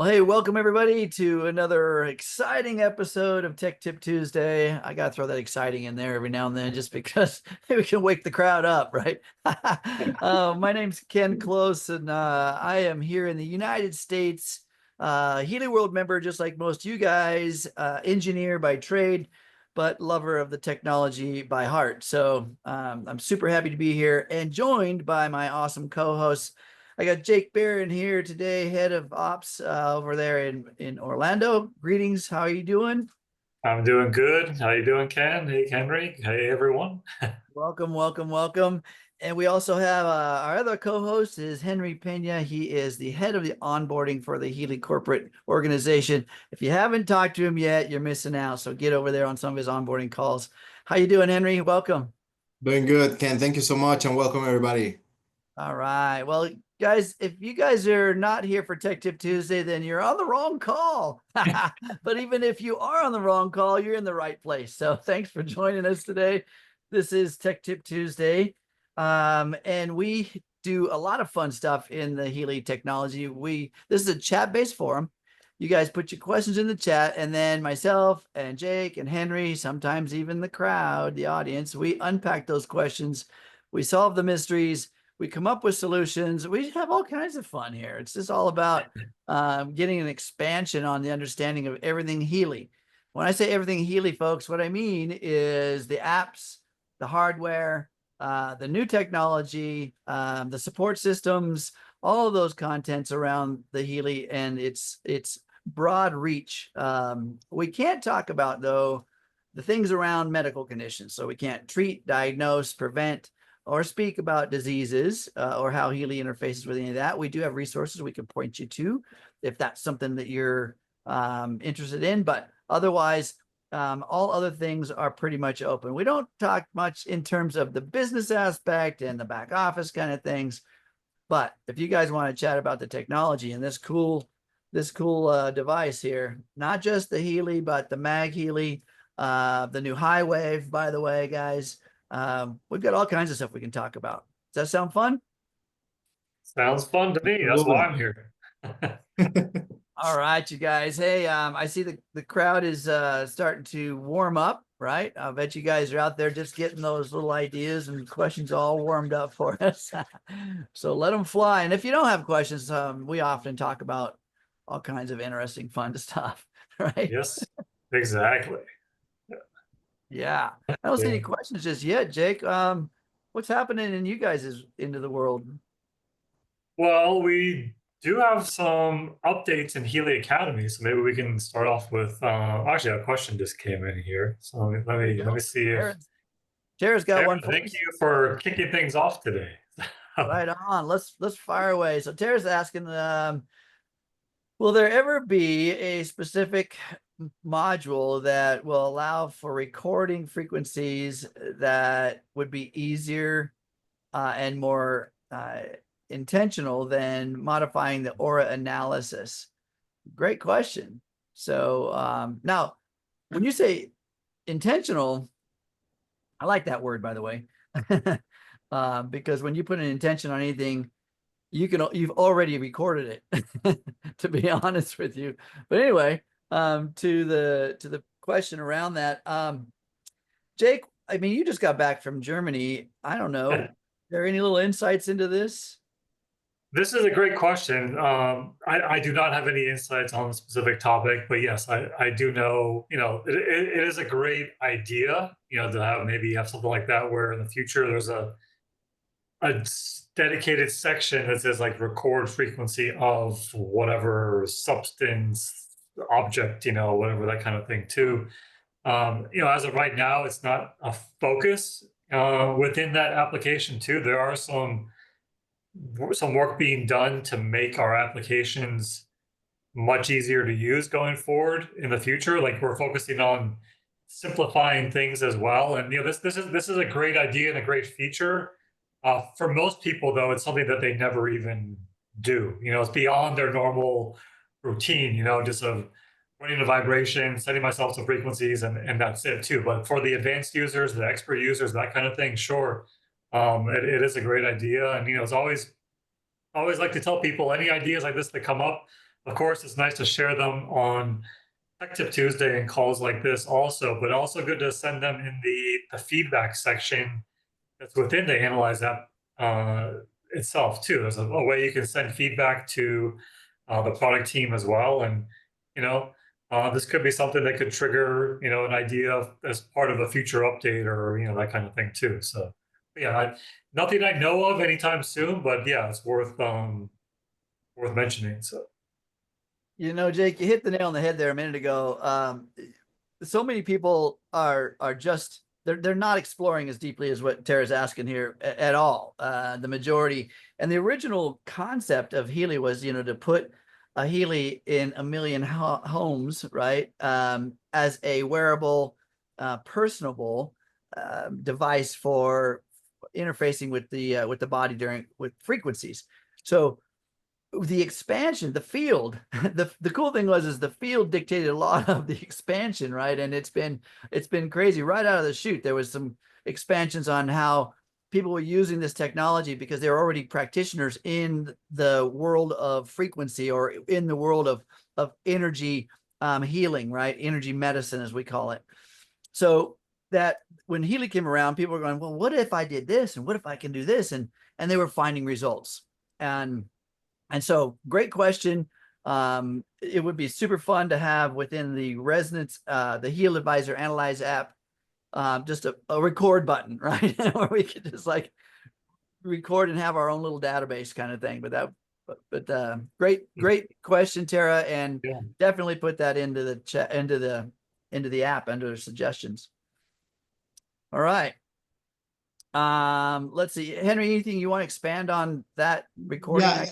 Well, hey, welcome everybody to another exciting episode of Tech Tip Tuesday. I got to throw that exciting in there every now and then just because we can wake the crowd up, right? My name's Ken Close, and I am here in the United States, Healy World member, just like most of you guys, engineer by trade, but lover of the technology by heart. So I'm super happy to be here and joined by my awesome co-hosts. I got Jake Barron here today, head of ops over there in Orlando. Greetings. How are you doing? I'm doing good. How you doing, Ken? Hey, Henry. Hey, everyone. Welcome, welcome, welcome. And we also have our other co-host is Henry Pena. He is the head of the onboarding for the Healy corporate organization. If you haven't talked to him yet, you're missing out. So get over there on some of his onboarding calls. How you doing, Henry? Welcome. Doing good, Ken. Thank you so much and welcome everybody. All right. Well, guys, if you guys are not here for Tech Tip Tuesday, then you're on the wrong call. But even if you are on the wrong call, you're in the right place. So thanks for joining us today. This is Tech Tip Tuesday. And we do a lot of fun stuff in the Healy technology. This is a chat-based forum. You guys put your questions in the chat, and then myself and Jake and Henry, sometimes even the crowd, the audience, we unpack those questions. We solve the mysteries. We come up with solutions. We have all kinds of fun here. It's just all about getting an expansion on the understanding of everything Healy. When I say everything Healy, folks, what I mean is the apps, the hardware, the new technology, the support systems, all of those contents around the Healy and its broad reach. We can't talk about, though, the things around medical conditions. So we can't treat, diagnose, prevent, or speak about diseases or how Healy interfaces with any of that. We do have resources we can point you to if that's something that you're interested in. But otherwise, all other things are pretty much open. We don't talk much in terms of the business aspect and the back office kind of things. But if you guys want to chat about the technology and this cool device here, not just the Healy, but the MagHealy, the new HighWave, by the way, guys. We've got all kinds of stuff we can talk about. Does that sound fun? Sounds fun to me. That's why Absolutely. I'm here. All right, you guys. Hey, I see the crowd is starting to warm up, right? I bet you guys are out there just getting those little ideas and questions all warmed up for us. So let them fly. And if you don't have questions, we often talk about all kinds of interesting, fun stuff, right? Yes, exactly. Yeah. I don't see any Yeah. questions just yet, Jake. What's happening in you guys' into the world? Well, we do have some updates in Healy Academy, so maybe we can start off with actually a question just came in here. So let me see if Tara's got Tara, one for thank us. you for kicking things off today. Right on. Let's fire away. So Tara's asking, will there ever be a specific module that will allow for recording frequencies that would be easier and more intentional than modifying the aura analysis? Great question. So now, when you say intentional, I like that word, by the way, because when you put an intention on anything, you've already recorded it, to be honest with you. But anyway, to the question around that, Jake, I mean, you just got back from Germany. I don't know. Are there any little insights into this? This is a great question. I do not have any insights on the specific topic, but yes, I do know, it is a great idea, to have something like that where in the future there's a dedicated section that says like record frequency of whatever substance, object, whatever, that kind of thing too. As of right now, it's not a focus within that application too. There are some work being done to make our applications much easier to use going forward in the future. Like we're focusing on simplifying things as well. And this is a great idea and a great feature. For most people, though, it's something that they never even do. It's beyond their normal routine. Just of running a vibration, setting myself to frequencies, and that's it too. But for the advanced users, the expert users, that kind of thing, sure, it is a great idea. And it's always like to tell people any ideas like this that come up, Of course, it's nice to share them on Tech Tip Tuesday and calls like this also, but also good to send them in the feedback section that's within the Analyze app itself too. There's a way you can send feedback to the product team as well, and you know, this could be something that could trigger an idea as part of a future update or that kind of thing too. So yeah, nothing I know of anytime soon, but yeah, it's worth mentioning. So Jake, you hit the nail on the head there a minute ago. So many people are just they're not exploring as deeply as what Tara's asking here at all. The majority and the original concept of Healy was, to put a Healy in a million homes, right? As a wearable, personable device for interfacing with the body with frequencies. So the expansion, the field, the cool thing is the field dictated a lot of the expansion, right? And it's been crazy right out of the chute. There was some expansions on how people were using this technology because they were already practitioners in the world of frequency or in the world of energy healing, right? Energy medicine, as we call it. So that when Healy came around, people were going, well, what if I did this? And what if I can do this? And they were finding results. And so great question. It would be super fun to have within the Resonance, the HealAdvisor Analyze app, just a record button, right? Where we could just like record and have our own little database kind of thing. But great question, Tara, and yeah. definitely put that into the chat, into the app, under the suggestions. All right. Let's see, Henry, anything you want to expand on that recording? Yeah,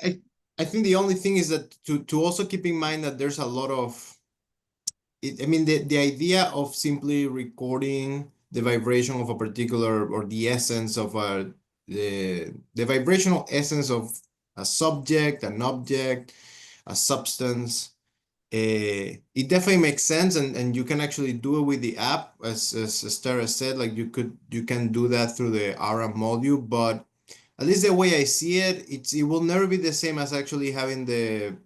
I think the only thing is that to also keep in mind that there's a lot of I mean, the idea of simply recording the vibration of a particular, or the essence of the vibrational essence of a subject, an object, a substance, it definitely makes sense, and you can actually do it with the app, as Tara said. Like you can do that through the RM module, but at least the way I see it, it will never be the same as actually having the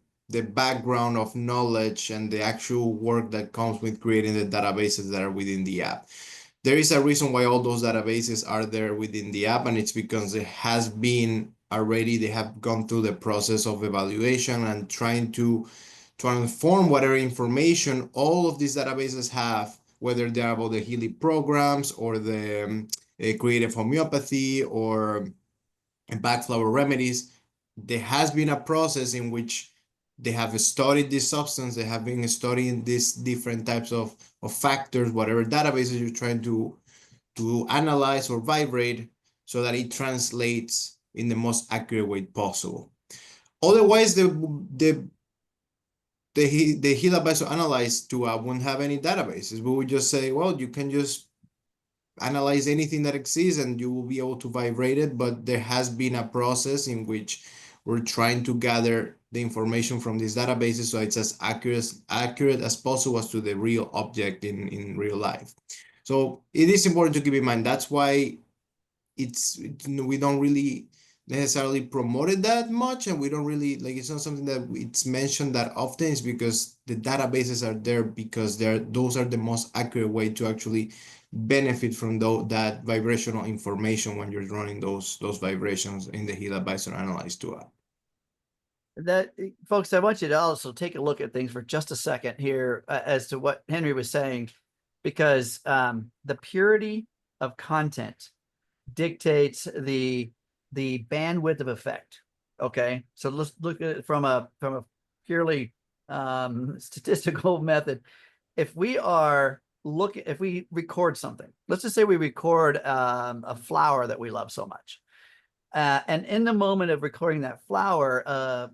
background of knowledge and the actual work that comes with creating the databases that are within the app. There is a reason why all those databases are there within the app, and it's because it has been already, they have gone through the process of evaluation and trying to transform whatever information all of these databases have, whether they're about the Healy programs or the creative homeopathy or backflower remedies. There has been a process in which they have studied this substance, they have been studying these different types of factors, whatever databases you're trying to analyze or vibrate, so that it translates in the most accurate way possible. Otherwise, the HealAdvisor Analyze tool won't have any databases. We would just say, well, you can just analyze anything that exists and you will be able to vibrate it. But there has been a process in which we're trying to gather the information from these databases so it's as accurate as possible as to the real object in real life. So it is important to keep in mind. That's why we don't really necessarily promote it that much, and we don't really like, it's not something that it's mentioned that often. Is because the databases are there because those are the most accurate way to actually benefit from that vibrational information when you're running those vibrations in the HealAdvisor Analyze tool. That, folks, I want you to also take a look at things for just a second here, as to what Henry was saying, because the purity of content dictates the bandwidth of effect. Okay, so let's look at it from a purely statistical method. If we record something, let's just say we record a flower that we love so much, and in the moment of recording that flower,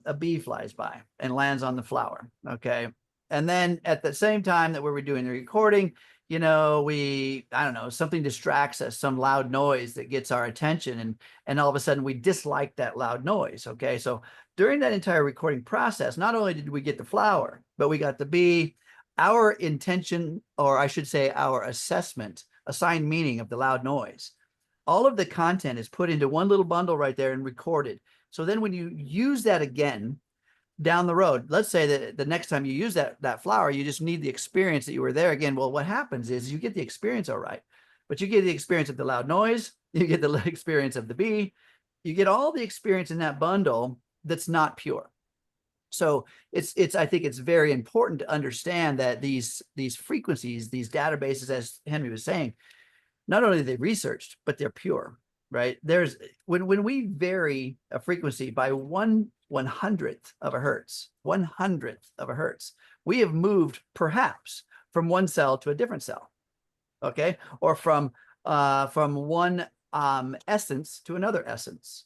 a bee flies by and lands on the flower. Okay, and then at the same time that we're doing the recording, I don't know, something distracts us, some loud noise that gets our attention, and all of a sudden we dislike that loud noise. Okay, so during that entire recording process, not only did we get the flower, but we got the bee. Our intention, or I should say our assessment, assigned meaning of the loud noise, all of the content is put into one little bundle right there and recorded. So then when you use that again, down the road, let's say that the next time you use that flower, you just need the experience that you were there again. Well, what happens is you get the experience all right, but you get the experience of the loud noise, you get the experience of the bee, you get all the experience in that bundle that's not pure. So I think it's very important to understand that these frequencies, these databases, as Henry was saying, not only are they researched, but they're pure, right? There's when we vary a frequency by 1/100th of a hertz, 1/100th of a hertz, we have moved perhaps from one cell to a different cell, okay, or from one essence to another essence.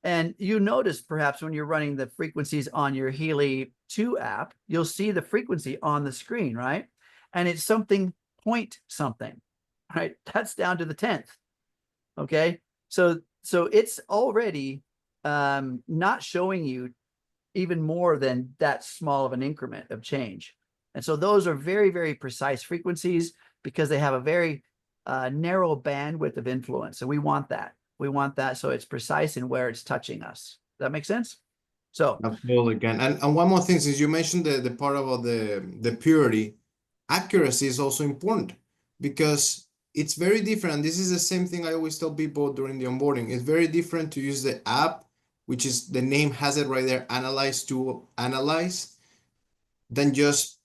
And you notice perhaps when you're running the frequencies on your Healy 2 app, you'll see the frequency on the screen, right? And it's something point something, right? That's down to the 10th. Okay. So it's already not showing you even more than that small of an increment of change. And so those are very, very precise frequencies because they have a very narrow bandwidth of influence. And we want that. We want that so it's precise in where it's touching us. Does that make sense? So absolutely, Ken. And one more thing, since you mentioned the part about the purity, accuracy is also important because it's very different. And this is the same thing I always tell people during the onboarding. It's very different to use the app, which is the name has it right there, Analyze to Analyze, than just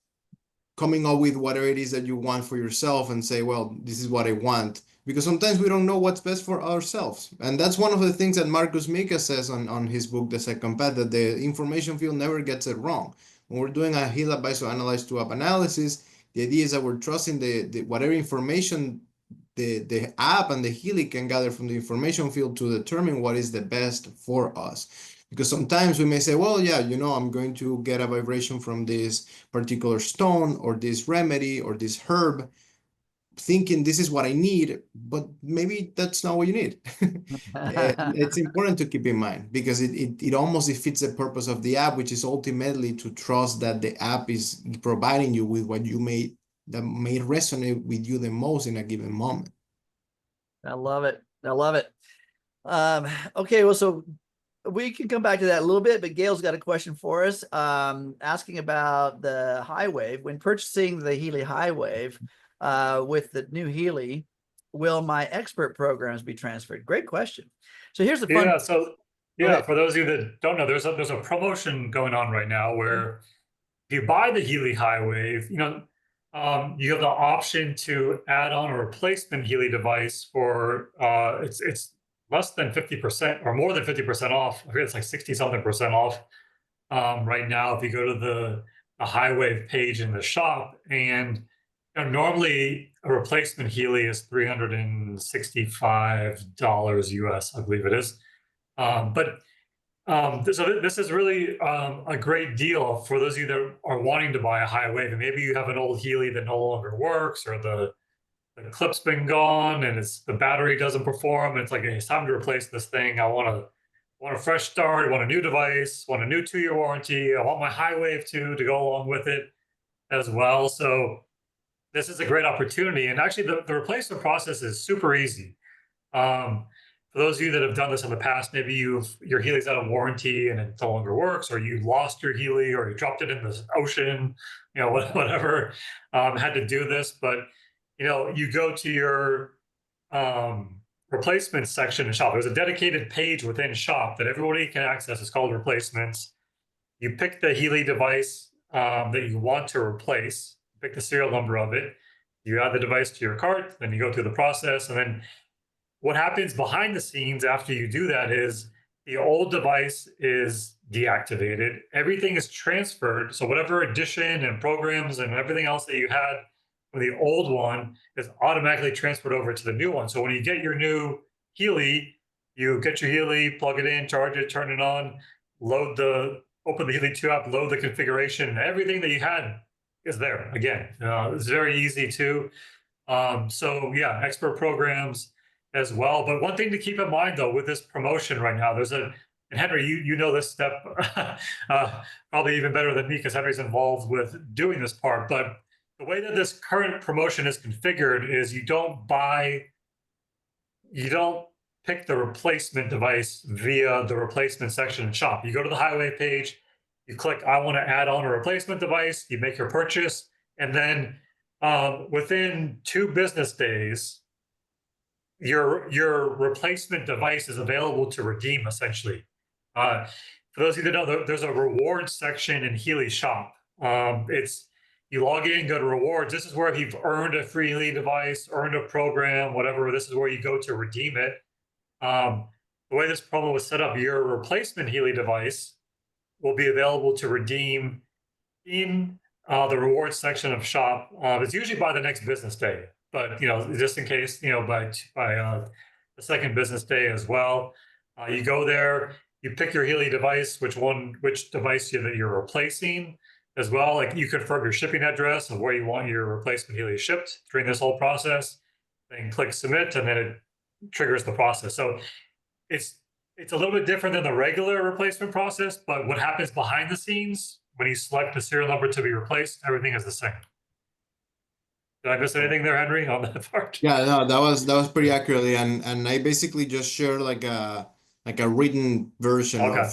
coming up with whatever it is that you want for yourself and say, well, this is what I want. Because sometimes we don't know what's best for ourselves. And that's one of the things that Marcus Mika says on his book, The Second Path, that the information field never gets it wrong. When we're doing a HealAdvisor Analyze to App analysis, the idea is that we're trusting the whatever information the app and the Healy can gather from the information field to determine what is the best for us. Because sometimes we may say, well, yeah, I'm going to get a vibration from this particular stone or this remedy or this herb, thinking this is what I need, but maybe that's not what you need. It's important to keep in mind because it almost defeats the purpose of the app, which is ultimately to trust that the app is providing you with what that may resonate with you the most in a given moment. I love it. I love it. Okay, well, so we can come back to that a little bit, but Gail's got a question for us, asking about the HighWave. When purchasing the Healy HighWave with the new Healy, will my expert programs be transferred? Great question. So here's the fun. Yeah. So yeah, for those of you that don't know, there's a promotion going on right now where if you buy the Healy HighWave, you have the option to add on a replacement Healy device for it's less than 50% or more than 50% off. I think it's like 60-something% off right now if you go to the HighWave page in the shop. And normally a replacement Healy is $365 US, I believe it is. So this is really a great deal for those of you that are wanting to buy a HighWave, and maybe you have an old Healy that no longer works, or the clip's been gone and the battery doesn't perform, and it's like, hey, it's time to replace this thing. I want a fresh start. I want a new device. Want a new 2-year warranty. I want my HighWave to go along with it as well. So this is a great opportunity, and actually the replacement process is super easy. For those of you that have done this in the past, maybe your Healy's out of warranty and it no longer works, or you lost your Healy, or you dropped it in the ocean, whatever, had to do this. But, you go to your replacements section in shop. There's a dedicated page within shop that everybody can access. It's called replacements. You pick the Healy device that you want to replace, pick the serial number of it. You add the device to your cart, then you go through the process, and then what happens behind the scenes after you do that is the old device is deactivated. Everything is transferred. So whatever addition and programs and everything else that you had from the old one is automatically transferred over to the new one. So when you get your new Healy, you get your Healy, plug it in, charge it, turn it on, open the Healy 2 app, load the configuration, and everything that you had is there again. It's very easy too. So yeah, expert programs as well. But one thing to keep in mind, though, with this promotion right now, and Henry, you know this step probably even better than me because Henry's involved with doing this part. But the way that this current promotion is configured is you don't pick the replacement device via the replacement section in shop. You go to the HighWave page, You click, I want to add on a replacement device, you make your purchase, and then within 2 business days, your replacement device is available to redeem, essentially. For those of you that know, there's a rewards section in Healy Shop. You log in, go to rewards. This is where if you've earned a free Healy device, earned a program, whatever, this is where you go to redeem it. The way this promo was set up, your replacement Healy device will be available to redeem in the rewards section of Shop. It's usually by the next business day, but just in case, by the second business day as well. You go there, you pick your Healy device, which device that you're replacing as well. Like you confirm your shipping address of where you want your replacement Healy shipped during this whole process. Then click submit, and then it triggers the process. So it's a little bit different than the regular replacement process, but what happens behind the scenes when you select the serial number to be replaced, everything is the same. Did I miss anything there, Henry, on that part? Yeah, no, that was pretty accurately, and I basically just shared like a written version Okay.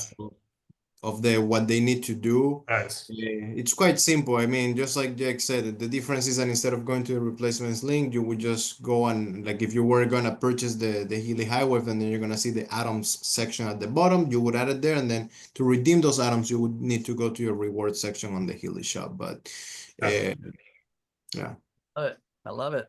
of what they need to do. Nice. It's quite simple. I mean, just like Jake said, the difference is that instead of going to the replacements link, you would just go and, like, if you were gonna purchase the Healy HighWave, and then you're gonna see the atoms section at the bottom, you would add it there, and then to redeem those atoms, you would need to go to your reward section on the Healy shop. But yeah. I love it.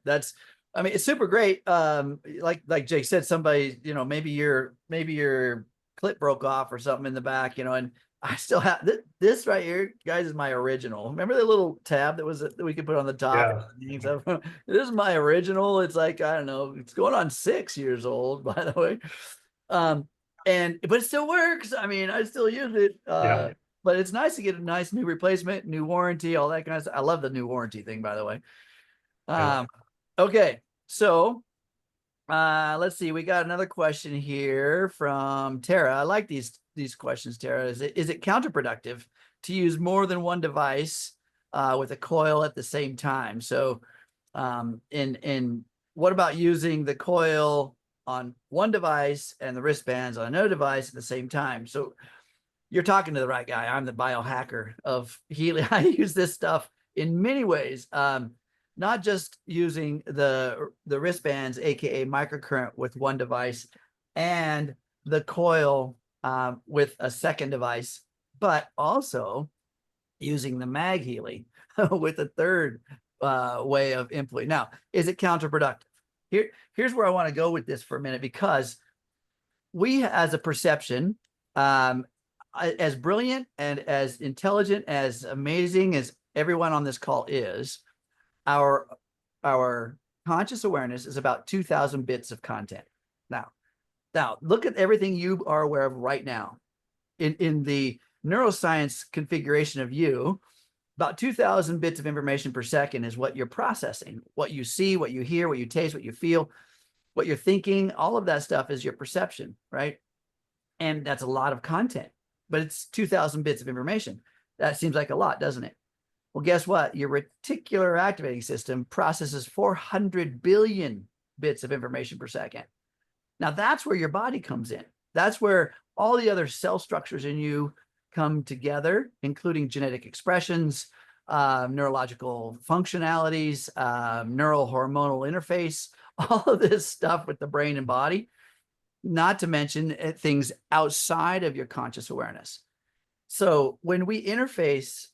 I mean, it's super great. Like Jake said, somebody, maybe your clip broke off or something in the back, and I still have this right here, guys, is my original. Remember the little tab that we could put on the top? Yeah. This is my original. It's like, I don't know, it's going on 6 years old, by the way. But it still works. I mean, I still use it. Yeah. But it's nice to get a nice new replacement, new warranty, all that kind of stuff. I love the new warranty thing, by the way. Okay, so let's see. We got another question here from Tara. I like these questions, Tara. Is it counterproductive to use more than one device with a coil at the same time? So, in what about using the coil on one device and the wristbands on another device at the same time? So, you're talking to the right guy. I'm the biohacker of Healy. I use this stuff in many ways. Not just using the wristbands, aka microcurrent, with one device and the coil with a second device, but also using the MagHealy with a third way of input. Now, is it counterproductive? Here's where I want to go with this for a minute, because we, as a perception, as brilliant and as intelligent, as amazing as everyone on this call is, our conscious awareness is about 2,000 bits of content. Now look at everything you are aware of right now. In the neuroscience configuration of you, about 2,000 bits of information per second is what you're processing. What you see, what you hear, what you taste, what you feel, what you're thinking, all of that stuff is your perception, right? And that's a lot of content, but it's 2,000 bits of information. That seems like a lot, doesn't it? Well, guess what? Your reticular activating system processes 400 billion bits of information per second. Now, that's where your body comes in. That's where all the other cell structures in you come together, including genetic expressions, neurological functionalities, neural hormonal interface, all of this stuff with the brain and body, not to mention things outside of your conscious awareness. So when we interface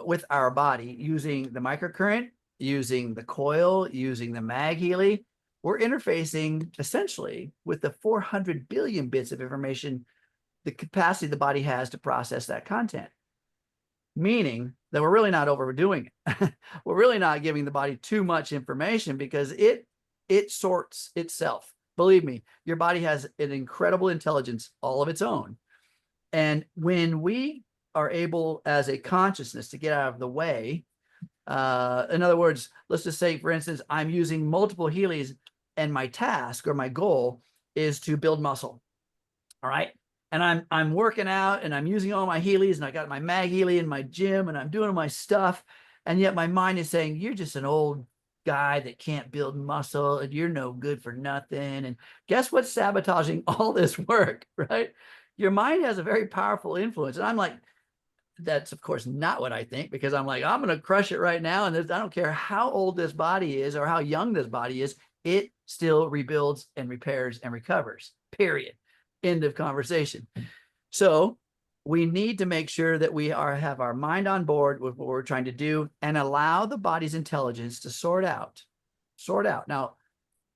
with our body using the microcurrent, using the coil, using the MagHealy, we're interfacing essentially with the 400 billion bits of information, the capacity the body has to process that content. Meaning that we're really not overdoing it. We're really not giving the body too much information, because it sorts itself. Believe me, your body has an incredible intelligence all of its own. And when we are able as a consciousness to get out of the way, in other words, let's just say, for instance, I'm using multiple Healys and my task or my goal is to build muscle. All right. And I'm working out and I'm using all my Healys, and I got my MagHealy in my gym and I'm doing my stuff. And yet my mind is saying, you're just an old guy that can't build muscle and you're no good for nothing. And guess what's sabotaging all this work, right? Your mind has a very powerful influence. And I'm like, That's of course not what I think, because I'm like, I'm going to crush it right now. And I don't care how old this body is or how young this body is. It still rebuilds and repairs and recovers, period. End of conversation. So we need to make sure that we have our mind on board with what we're trying to do and allow the body's intelligence to sort out. Now,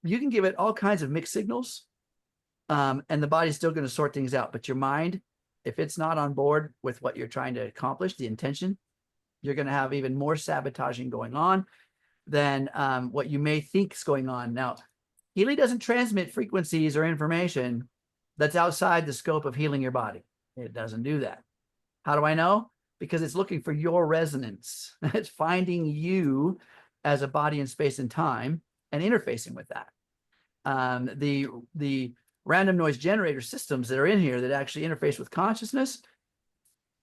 you can give it all kinds of mixed signals, and the body's still going to sort things out. But your mind, if it's not on board with what you're trying to accomplish, the intention, you're going to have even more sabotaging going on than what you may think is going on. Now, Healy doesn't transmit frequencies or information that's outside the scope of healing your body. It doesn't do that. How do I know? Because it's looking for your resonance. It's finding you as a body in space and time and interfacing with that. The random noise generator systems that are in here that actually interface with consciousness,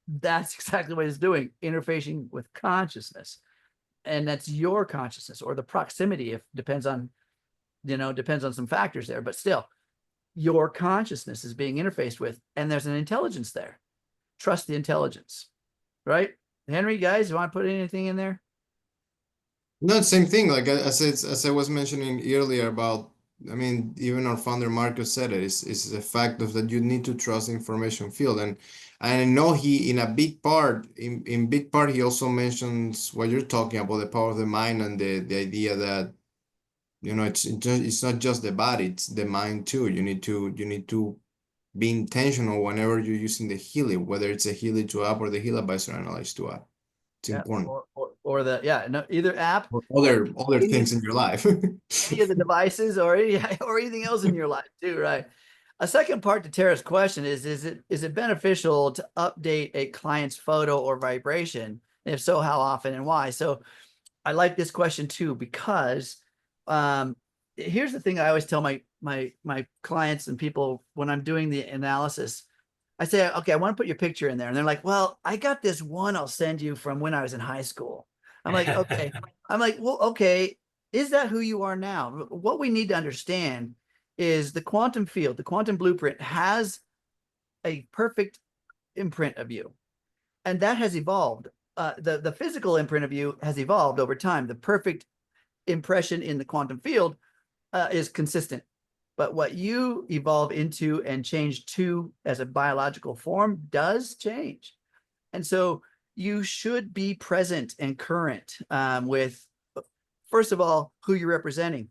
that's exactly what it's doing, interfacing with consciousness. And that's your consciousness, or the proximity, if depends on some factors there, but still your consciousness is being interfaced with, and there's an intelligence there. Trust the intelligence, right? Henry, guys, you want to put anything in there? No, same thing. Like as I was mentioning earlier about, I mean, even our founder Marcus said it. It's the fact of that you need to trust the information field, and I know he in big part he also mentions what you're talking about, the power of the mind and the idea that it's not just the body, it's the mind too. You need to be intentional whenever you're using the Healy, whether it's a Healy 2 app or the HealAdvisor Analyse 2 app. It's important. Either app or other things in your life. any of the devices or anything else in your life too, right? A second part to Tara's question is it beneficial to update a client's photo or vibration? And if so, how often and why? So I like this question too, because here's the thing I always tell my clients and people when I'm doing the analysis. I say, okay, I want to put your picture in there. And they're like, well, I got this one I'll send you from when I was in high school. I'm like, okay. I'm like, well, okay. Is that who you are now? What we need to understand is the quantum field, the quantum blueprint has a perfect imprint of you. And that has evolved. The physical imprint of you has evolved over time. The perfect impression in the quantum field is consistent. But what you evolve into and change to as a biological form does change. And so you should be present and current with, first of all, who you're representing.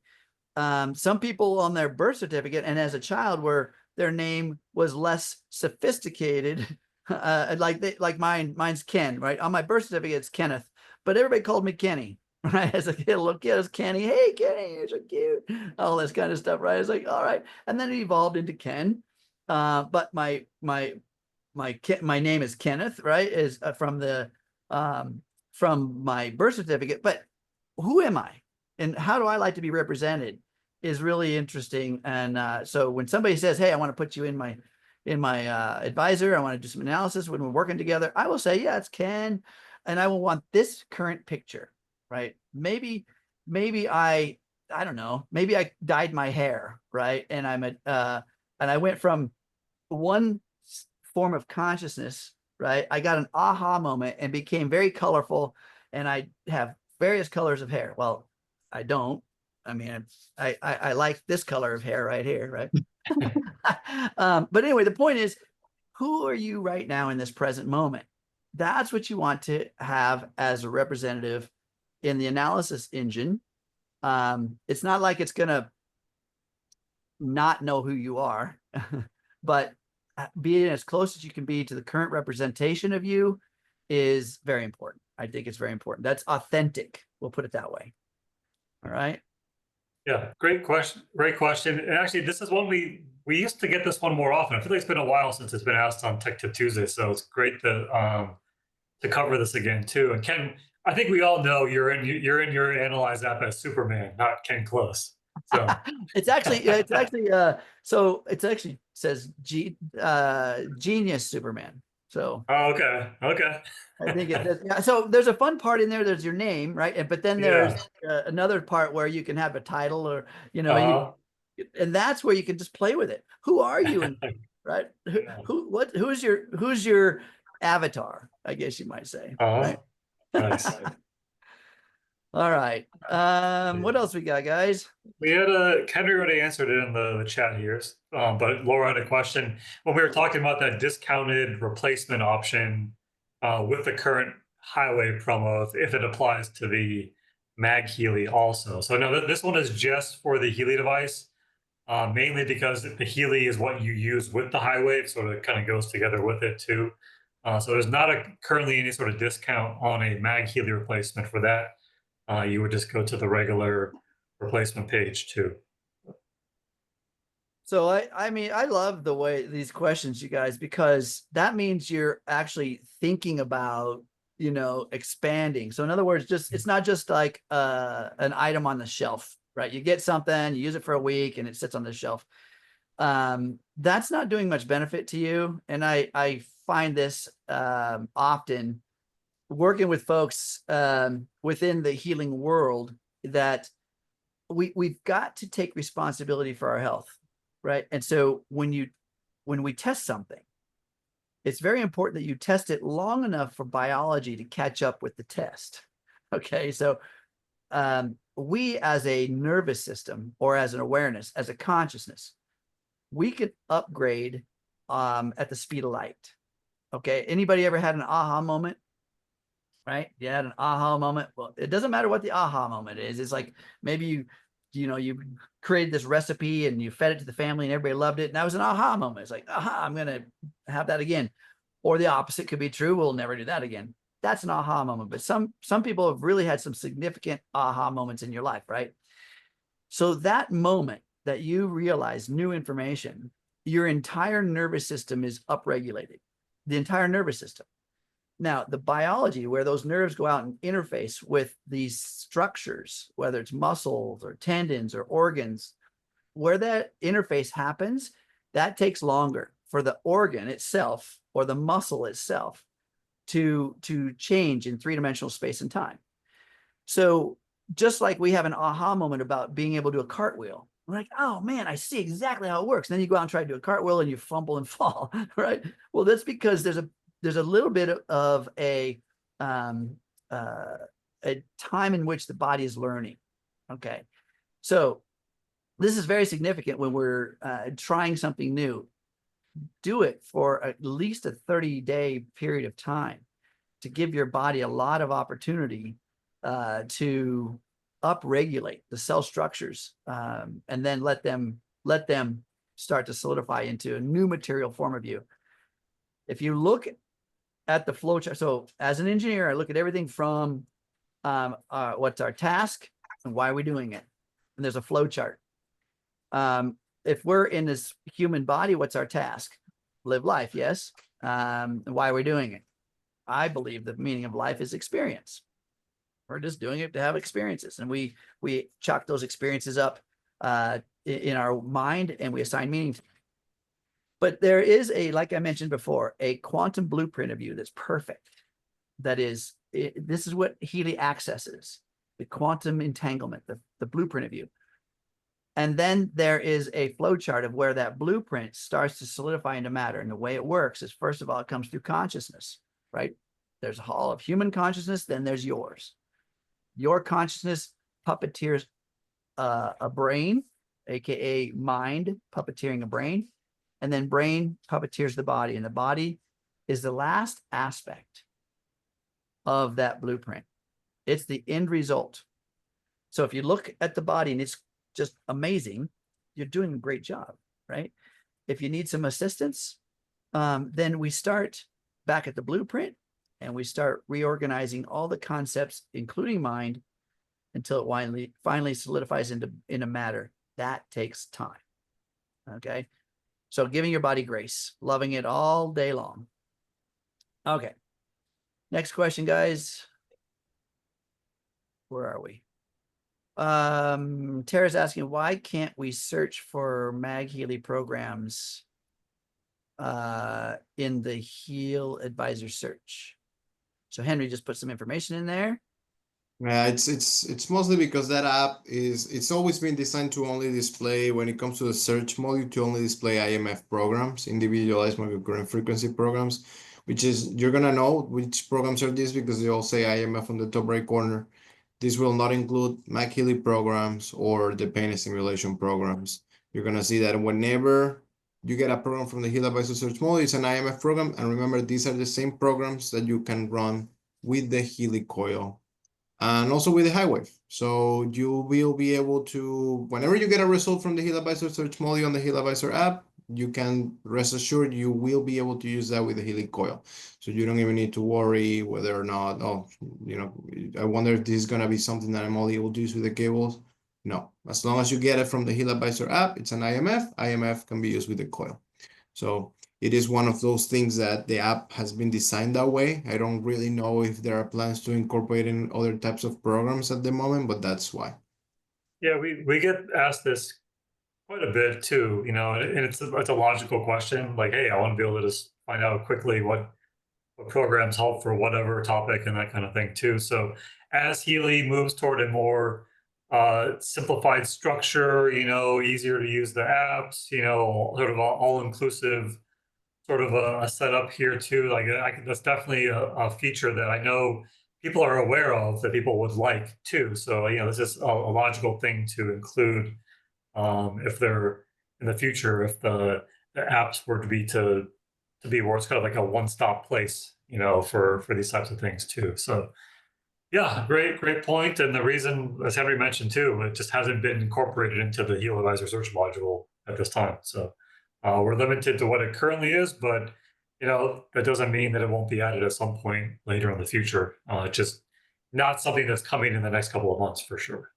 Some people on their birth certificate and as a child where their name was less sophisticated, like mine's Ken, right? On my birth certificate, it's Kenneth, but everybody called me Kenny. Right, as a kid, little kid, was Kenny. Hey, Kenny, you're so cute. All this kind of stuff, right? It's like, all right, and then it evolved into Ken. But my name is Kenneth, right? Is from my birth certificate. But who am I, and how do I like to be represented? Is really interesting. And so when somebody says, "Hey, I want to put you in my advisor, I want to do some analysis when we're working together," I will say, "Yeah, it's Ken, and I will want this current picture." Right? Maybe I don't know. Maybe I dyed my hair, right? And and I went from one form of consciousness, right? I got an aha moment and became very colorful, and I have various colors of hair. Well, I don't. I mean, I like this color of hair right here, right? But anyway, the point is, who are you right now in this present moment? That's what you want to have as a representative in the analysis engine. It's not like it's going to not know who you are, but being as close as you can be to the current representation of you is very important. I think it's very important. That's authentic. We'll put it that way. All right. Yeah, great question. Great question. And actually, this is one we used to get this one more often. I feel like it's been a while since it's been asked on Tech Tip Tuesday, so it's great to cover this again too. And Ken, I think we all know you're in your Analyse app as Superman, not Ken Close. So it actually says Genius Superman. So okay. I think it does. Yeah, so there's a fun part in there. There's your name, right? But then there's another part where you can have a title, or and that's where you can just play with it. Who are you? Right? Who's your avatar? I guess you might say. Uh-huh. Right? Nice. All right. What else we got, guys? We had Henry already answered it in the chat here, but Laura had a question. When we were talking about that discounted replacement option with the current HighWave promo, if it applies to the MagHealy also. So no, this one is just for the Healy device, mainly because the Healy is what you use with the HighWave, so it kind of goes together with it too. So there's not currently any sort of discount on a MagHealy replacement for that. You would just go to the regular replacement page too. So I mean, I love the way these questions, you guys, because that means you're actually thinking about, expanding. So in other words, it's not just like an item on the shelf, right? You get something, you use it for a week and it sits on the shelf. That's not doing much benefit to you. And I find this often working with folks within the healing world, that we've got to take responsibility for our health, right? And so when we test something, it's very important that you test it long enough for biology to catch up with the test. Okay, so we as a nervous system, or as an awareness, as a consciousness, we can upgrade at the speed of light. Okay, anybody ever had an aha moment? Right? You had an aha moment. Well, it doesn't matter what the aha moment is. It's like maybe you created this recipe and you fed it to the family and everybody loved it. And that was an aha moment. It's like, aha, I'm going to have that again. Or the opposite could be true. We'll never do that again. That's an aha moment. But some people have really had some significant aha moments in your life, right? So that moment that you realize new information, your entire nervous system is upregulated. The entire nervous system. Now, the biology where those nerves go out and interface with these structures, whether it's muscles or tendons or organs, where that interface happens, that takes longer for the organ itself or the muscle itself to change in three-dimensional space and time. So just like we have an aha moment about being able to do a cartwheel, we're like, oh man, I see exactly how it works. And then you go out and try to do a cartwheel and you fumble and fall, right? Well, that's because there's a little bit of a time in which the body is learning. Okay, so this is very significant when we're trying something new. Do it for at least a 30-day period of time to give your body a lot of opportunity to upregulate the cell structures, and then let them start to solidify into a new material form of you. If you look at the flow chart, so as an engineer, I look at everything from what's our task and why are we doing it, and there's a flow chart. If we're in this human body, what's our task? Live life, yes. Why are we doing it? I believe the meaning of life is experience. We're just doing it to have experiences, and we chalk those experiences up in our mind, and we assign meaning to them. But there is like I mentioned before, a quantum blueprint of you that's perfect. That is, this is what Healy accesses, the quantum entanglement, the blueprint of you. And then there is a flow chart of where that blueprint starts to solidify into matter. And the way it works is, first of all, it comes through consciousness, right? There's a hall of human consciousness, then there's yours. Your consciousness puppeteers a brain, aka mind puppeteering a brain, and then brain puppeteers the body, and the body is the last aspect of that blueprint. It's the end result. So if you look at the body and it's just amazing, you're doing a great job, right? If you need some assistance, then we start back at the blueprint and we start reorganizing all the concepts, including mind, until it finally solidifies into matter. That takes time. Okay. So giving your body grace, loving it all day long. Okay. Next question, guys. Where are we? Tara's asking, why can't we search for MagHealy programs in the HealAdvisor Search? So Henry just put some information in there. Yeah, it's mostly because that app it's always been designed to only display, when it comes to the search module, to only display IMF programs, individualized microcurrent frequency programs. which is, you're gonna know which programs are these because they all say IMF on the top right corner. This will not include MagHealy programs or the pain simulation programs. You're gonna see that whenever you get a program from the HealAdvisor Search module, it's an IMF program. And remember, these are the same programs that you can run with the Healy Coil and also with the HighWave. So you will be able to, whenever you get a result from the HealAdvisor Search module on the HealAdvisor app, you can rest assured you will be able to use that with the Healy Coil. So you don't even need to worry whether or not, oh, you know, I wonder if this is going to be something that I'm only able to use with the cables. No, as long as you get it from the HealAdvisor app, it's an IMF. IMF can be used with the coil. So it is one of those things that the app has been designed that way. I don't really know if there are plans to incorporate in other types of programs at the moment, but that's why. Yeah, we get asked this quite a bit too, you know, and it's a logical question. Like, hey, I want to be able to just find out quickly what programs help for whatever topic and that kind of thing too. So as Healy moves toward a more simplified structure, you know, easier to use the apps, you know, sort of all-inclusive sort of a setup here too. Like that's definitely a feature that I know people are aware of that people would like too. So, you know, this is a logical thing to include if they're in the future, if the apps were to be where it's kind of like a one-stop place, you know, for these types of things too. So yeah, great point. And the reason, as Henry mentioned too, it just hasn't been incorporated into the HealAdvisor Search module at this time. So we're limited to what it currently is, but you know, that doesn't mean that it won't be added at some point later in the future. Just not something that's coming in the next couple of months for sure.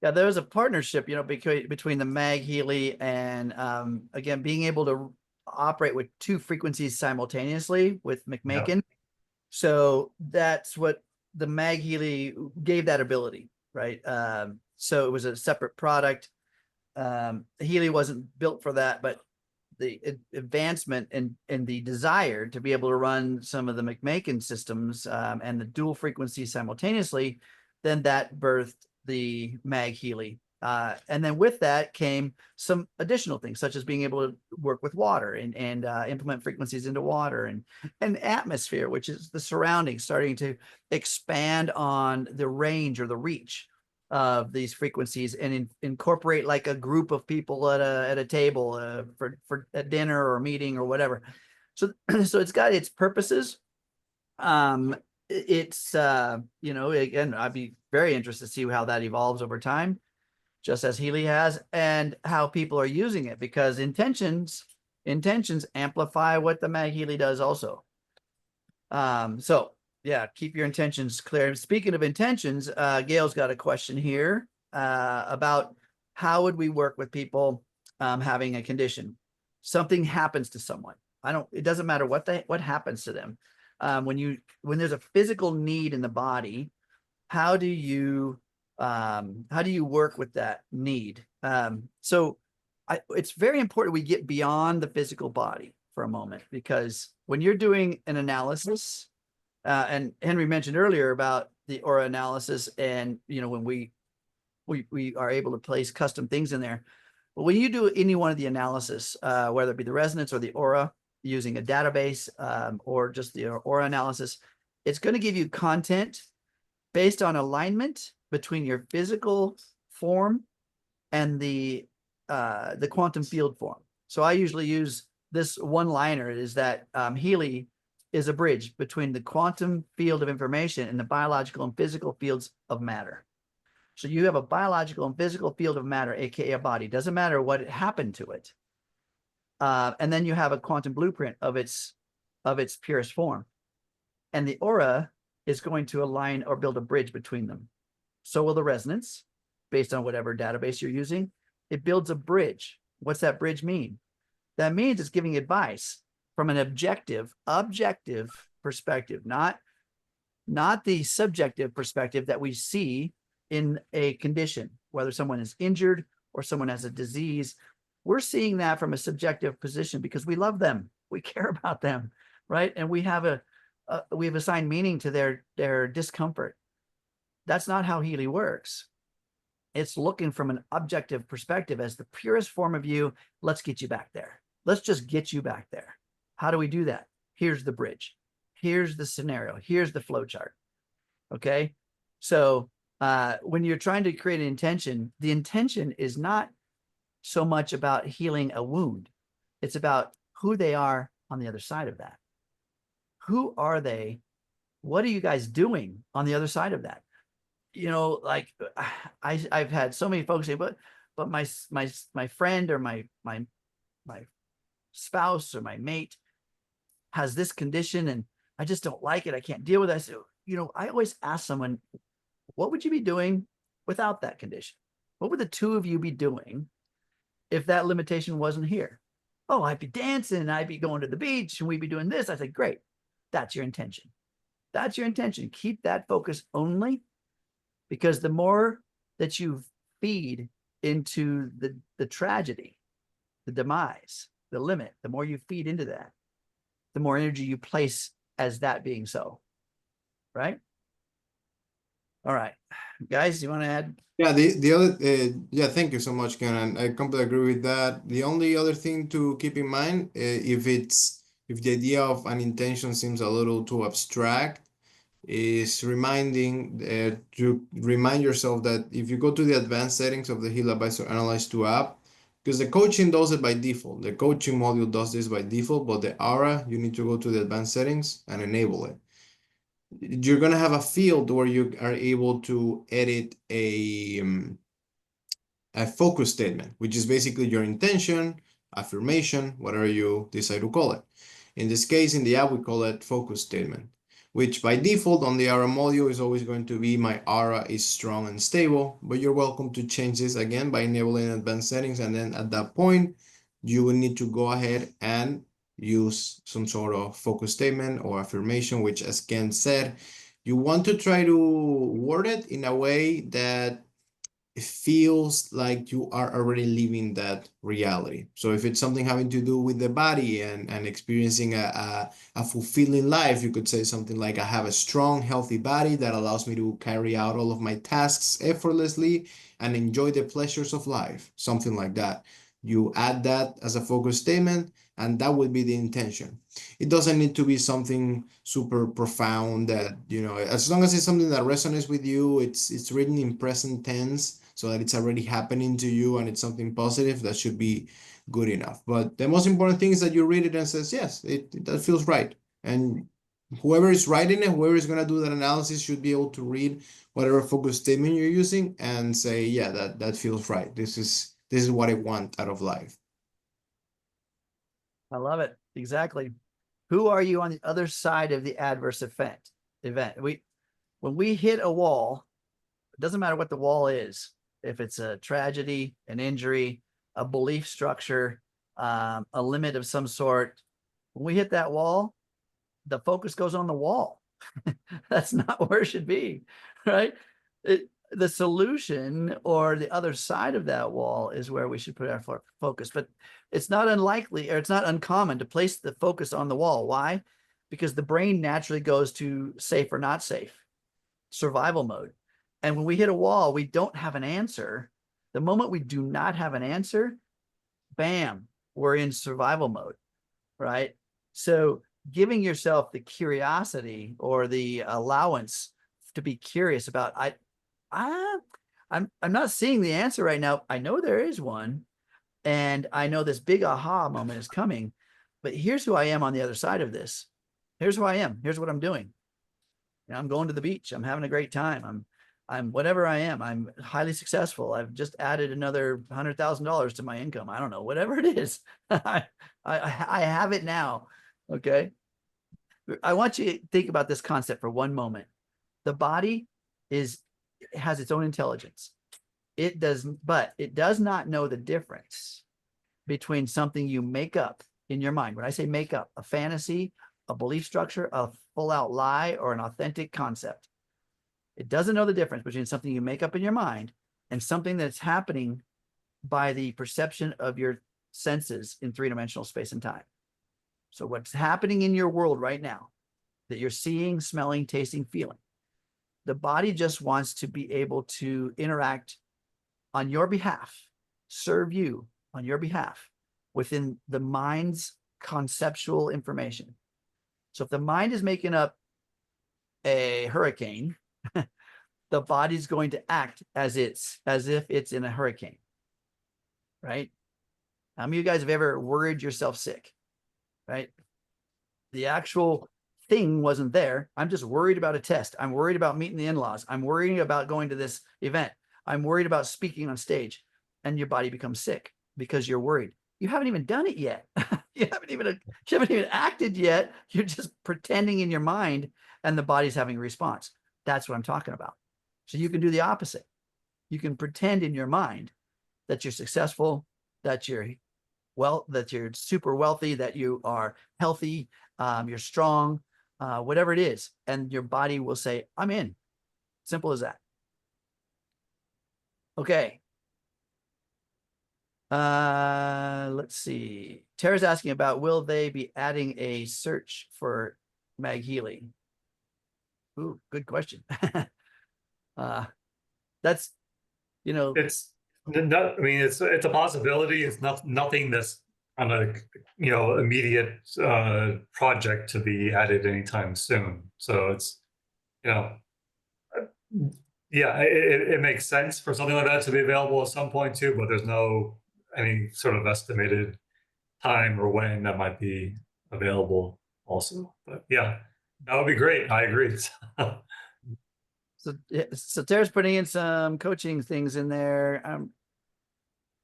Yeah, there's a partnership, you know, between the MagHealy and again, being able to operate with two frequencies simultaneously with Yeah. McMakin. So that's what the MagHealy gave that ability, right? So it was a separate product. Healy wasn't built for that, but the advancement and the desire to be able to run some of the McMakin systems and the dual frequency simultaneously, then that birthed the MagHealy. And then with that came some additional things, such as being able to work with water and implement frequencies into water and atmosphere, which is the surroundings, starting to expand on the range or the reach of these frequencies and incorporate like a group of people at a table for a dinner or a meeting or whatever. So it's got its purposes. It's you know, again, I'd be very interested to see how that evolves over time, just as Healy has, and how people are using it, because intentions amplify what the MagHealy does also. So yeah, keep your intentions clear. Speaking of intentions, Gail's got a question here about how would we work with people having a condition. Something happens to someone. It doesn't matter what happens to them. When there's a physical need in the body, how do you work with that need? It's very important we get beyond the physical body for a moment, because when you're doing an analysis, and Henry mentioned earlier about the aura analysis, and you know, when we are able to place custom things in there. But when you do any one of the analysis, whether it be the resonance or the aura, using a database or just the aura analysis, it's going to give you content based on alignment between your physical form and the quantum field form. So I usually use this one-liner, is that Healy is a bridge between the quantum field of information and the biological and physical fields of matter. So you have a biological and physical field of matter, aka a body. Doesn't matter what happened to it. And then you have a quantum blueprint of its purest form. And the aura is going to align or build a bridge between them. So will the resonance, based on whatever database you're using. It builds a bridge. What's that bridge mean? That means it's giving advice from an objective perspective, not the subjective perspective that we see in a condition, whether someone is injured or someone has a disease. We're seeing that from a subjective position because we love them, we care about them, right? And we have we've assigned meaning to their discomfort. That's not how Healy works. It's looking from an objective perspective as the purest form of you. Let's get you back there. Let's just get you back there. How do we do that? here's the bridge, here's the scenario, here's the flow chart. Okay. So when you're trying to create an intention, the intention is not so much about healing a wound. It's about who they are on the other side of that. Who are they? What are you guys doing on the other side of that? You know, like I've had so many folks say, but my friend or my spouse or my mate has this condition and I just don't like it. I can't deal with it. I say, you know, I always ask someone, what would you be doing without that condition? What would the two of you be doing if that limitation wasn't here? Oh, I'd be dancing, I'd be going to the beach, and we'd be doing this. I said, great. That's your intention. That's your intention. Keep that focus only, because the more that you feed into the tragedy, the demise, the limit, the more you feed into that, the more energy you place as that being so. Right? All right. Guys, you want to add? Yeah, the other yeah, thank you so much, Ken. And I completely agree with that. The only other thing to keep in mind, if the idea of an intention seems a little too abstract, is to remind yourself that if you go to the advanced settings of the HealAdvisor Analyze 2 app, because the coaching does it by default, the coaching module does this by default, but the Aura, you need to go to the advanced settings and enable it. You're going to have a field where you are able to edit a focus statement, which is basically your intention, affirmation, whatever you decide to call it. In this case, in the app, we call it focus statement, which by default on the Aura module is always going to be my Aura is strong and stable, but you're welcome to change this again by enabling advanced settings. And then at that point, you will need to go ahead and use some sort of focus statement or affirmation, which, as Ken said, you want to try to word it in a way that it feels like you are already living that reality. So if it's something having to do with the body and experiencing a fulfilling life, you could say something like, I have a strong, healthy body that allows me to carry out all of my tasks effortlessly and enjoy the pleasures of life, something like that. You add that as a focus statement, and that would be the intention. It doesn't need to be something super profound that, you know, as long as it's something that resonates with you, it's written in present tense so that it's already happening to you and it's something positive, that should be good enough. But the most important thing is that you read it and says, yes, that feels right. And whoever is writing it, whoever is going to do that analysis should be able to read whatever focus statement you're using and say, yeah, that feels right. This is what I want out of life. I love it. Exactly. Who are you on the other side of the adverse event? When we hit a wall, it doesn't matter what the wall is. If it's a tragedy, an injury, a belief structure, a limit of some sort, when we hit that wall, the focus goes on the wall. That's not where it should be, right? The solution or the other side of that wall is where we should put our focus. But it's not unlikely, or it's not uncommon to place the focus on the wall. Why? Because the brain naturally goes to safe or not safe, survival mode. And when we hit a wall, we don't have an answer. The moment we do not have an answer, bam, we're in survival mode, right? So giving yourself the curiosity or the allowance to be curious about, I'm not seeing the answer right now. I know there is one, and I know this big aha moment is coming, but here's who I am on the other side of this. Here's who I am. Here's what I'm doing. You know, I'm going to the beach. I'm having a great time. I'm whatever I am. I'm highly successful. I've just added another $100,000 to my income. I don't know, whatever it is. I have it now. Okay. I want you to think about this concept for one moment. The body has its own intelligence. But it does not know the difference between something you make up in your mind. When I say make up, a fantasy, a belief structure, a full out lie, or an authentic concept. It doesn't know the difference between something you make up in your mind and something that's happening by the perception of your senses in three-dimensional space and time. So what's happening in your world right now that you're seeing, smelling, tasting, feeling, the body just wants to be able to interact on your behalf, serve you on your behalf within the mind's conceptual information. So if the mind is making up a hurricane, the body's going to act as if it's in a hurricane, right? How many of you guys have ever worried yourself sick, right? The actual thing wasn't there. I'm just worried about a test. I'm worried about meeting the in-laws. I'm worried about going to this event. I'm worried about speaking on stage, and your body becomes sick because you're worried. You haven't even done it yet. you haven't even acted yet. You're just pretending in your mind, and the body's having a response. That's what I'm talking about. So you can do the opposite. You can pretend in your mind that you're successful, that you're super wealthy, that you are healthy, you're strong, whatever it is, and your body will say, I'm in. Simple as that. Okay. Let's see. Tara's asking about, will they be adding a search for MagHealy? Ooh, good question. That's, It's not, I mean, it's a possibility. It's nothing that's on a immediate project to be added anytime soon. So it's yeah, it makes sense for something like that to be available at some point too, but there's no any sort of estimated time or when that might be available also. But yeah, that would be great. I agree. So Tara's putting in some coaching things in there. I'm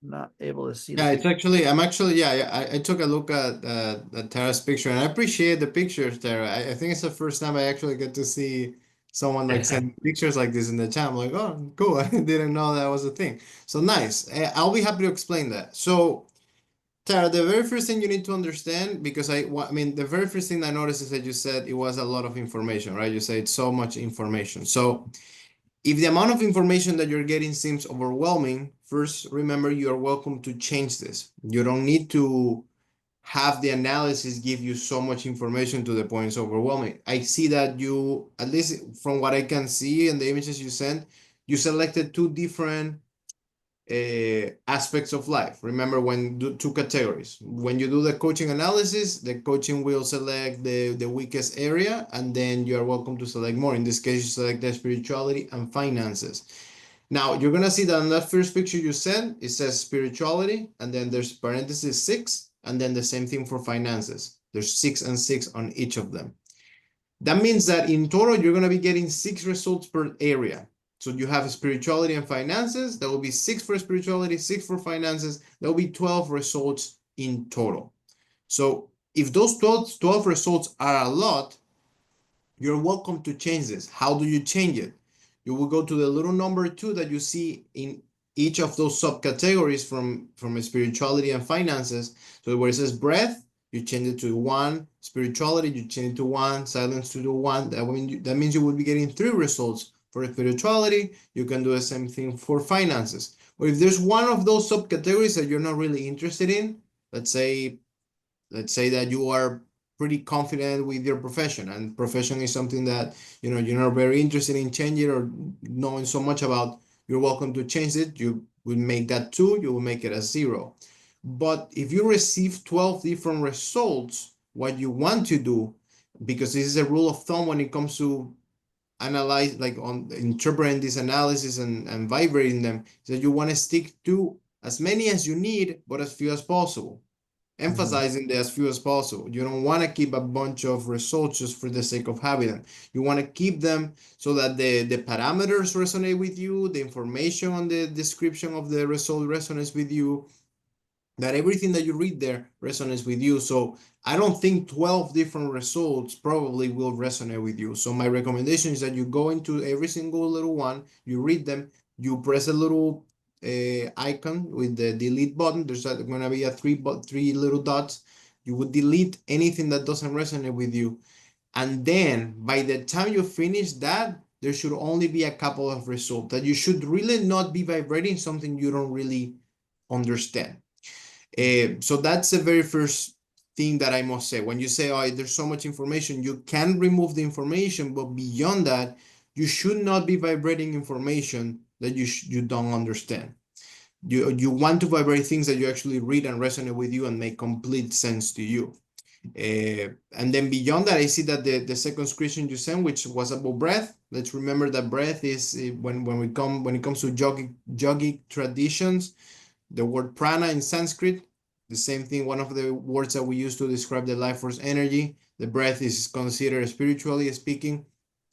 not able to see. Yeah, it's actually, I took a look at Tara's picture, and I appreciate the pictures, Tara. I think it's the first time I actually get to see someone like send pictures like this in the chat. I'm like, oh, cool. I didn't know that was a thing. So nice. I'll be happy to explain that. So Tara, the very first thing you need to understand, because I mean, the very first thing I noticed is that you said it was a lot of information, right? You said so much information. So if the amount of information that you're getting seems overwhelming, first remember you are welcome to change this. You don't need to have the analysis give you so much information to the point it's overwhelming. I see that you, at least from what I can see in the images you sent, you selected two different aspects of life. Remember, when do two categories. When you do the coaching analysis, the coaching will select the weakest area, and then you are welcome to select more. In this case, you select the spirituality and finances. Now, you're gonna see that in that first picture you sent, it says spirituality, and then there's parenthesis 6, and then the same thing for finances. There's 6 and 6 on each of them. That means that in total, you're gonna be getting 6 results per area. So you have spirituality and finances. That will be 6 for spirituality, 6 for finances. That will be 12 results in total. So if those 12 results are a lot, you're welcome to change this. How do you change it? You will go to the little number 2 that you see in each of those subcategories from spirituality and finances. So where it says breath, you change it to 1. Spirituality, you change it to 1. Silence to 1. That means you will be getting 3 results. For spirituality, you can do the same thing for finances. Or if there's one of those subcategories that you're not really interested in, let's say that you are pretty confident with your profession, and profession is something that you're not very interested in changing or knowing so much about, you're welcome to change it. You will make that 2, you will make it a 0. But if you receive 12 different results, what you want to do, because this is a rule of thumb when it comes to analyze, like on interpreting this analysis and vibrating them, is that you want to stick to as many as you need, but as few as possible. Emphasizing the as few as possible. You don't want to keep a bunch of results just for the sake of having them. You want to keep them so that the parameters resonate with you, the information on the description of the result resonates with you, that everything that you read there resonates with you. So I don't think 12 different results probably will resonate with you. So my recommendation is that you go into every single little one, you read them, you press a little icon with the delete button. There's going to be a three little dots. You would delete anything that doesn't resonate with you. And then by the time you finish that, there should only be a couple of results that you should really not be vibrating something you don't really understand. So that's the very first thing that I must say. When you say, oh, there's so much information, you can remove the information, but beyond that, you should not be vibrating information that you don't understand. You want to vibrate things that you actually read and resonate with you and make complete sense to you. And then beyond that, I see that the second screenshot you sent, which was about breath. Let's remember that breath is when it comes to yogic traditions, the word prana in Sanskrit, the same thing. One of the words that we use to describe the life force energy. The breath is considered, spiritually speaking,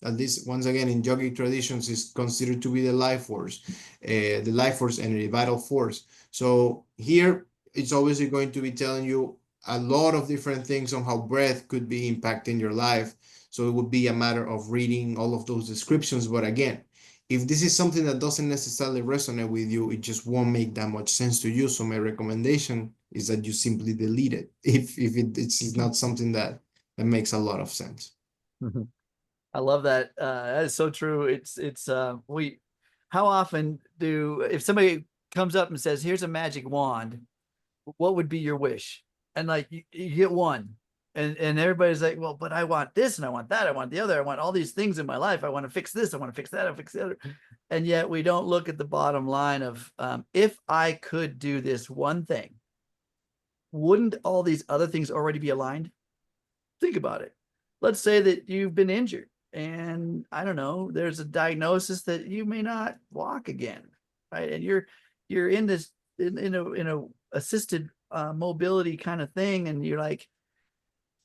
at least once again in yogic traditions, is considered to be the life force energy, vital force. So here it's obviously going to be telling you a lot of different things on how breath could be impacting your life. So it would be a matter of reading all of those descriptions. But again, if this is something that doesn't necessarily resonate with you, it just won't make that much sense to you. So my recommendation is that you simply delete it if it's not something that makes a lot of sense. I love that. That is so true. How often if somebody comes up and says, here's a magic wand, what would be your wish? And like, you get one and everybody's like, well, but I want this and I want that. I want the other. I want all these things in my life. I want to fix this. I want to fix that. I fix the other. And yet we don't look at the bottom line of, if I could do this one thing, wouldn't all these other things already be aligned? Think about it. Let's say that you've been injured and I don't know, there's a diagnosis that you may not walk again, right? And you're in this in a assisted mobility kind of thing, and you're like,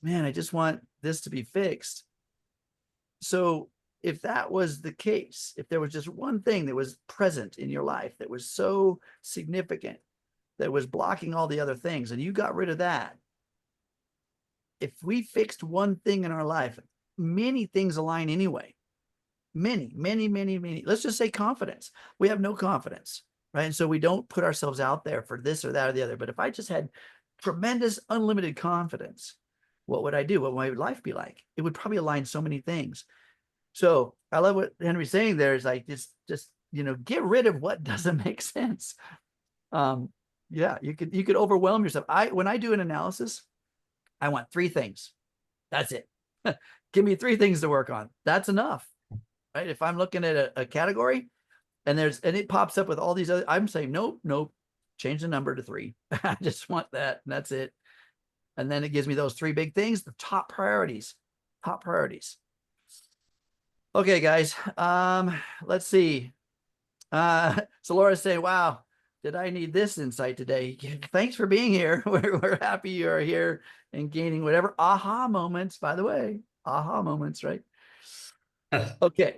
man, I just want this to be fixed. So if that was the case, if there was just one thing that was present in your life that was so significant, that was blocking all the other things, and you got rid of that, if we fixed one thing in our life, many things align anyway. Many. Let's just say confidence. We have no confidence, right? And so we don't put ourselves out there for this or that or the other. But if I just had tremendous, unlimited confidence, what would I do? What would my life be like? It would probably align so many things. So I love what Henry's saying there is like, just get rid of what doesn't make sense. Yeah, you could overwhelm yourself. When I do an analysis, I want 3 things. That's it. Give me 3 things to work on. That's enough, right? If I'm looking at a category and it pops up with all these other, I'm saying, nope, change the number to 3. I just want that. And that's it. And then it gives me those 3 big things, the top priorities. Okay, guys. Let's see. So Laura's saying, wow, did I need this insight today? Thanks for being here. We're happy you are here and gaining whatever aha moments, by the way, aha moments, right? Okay.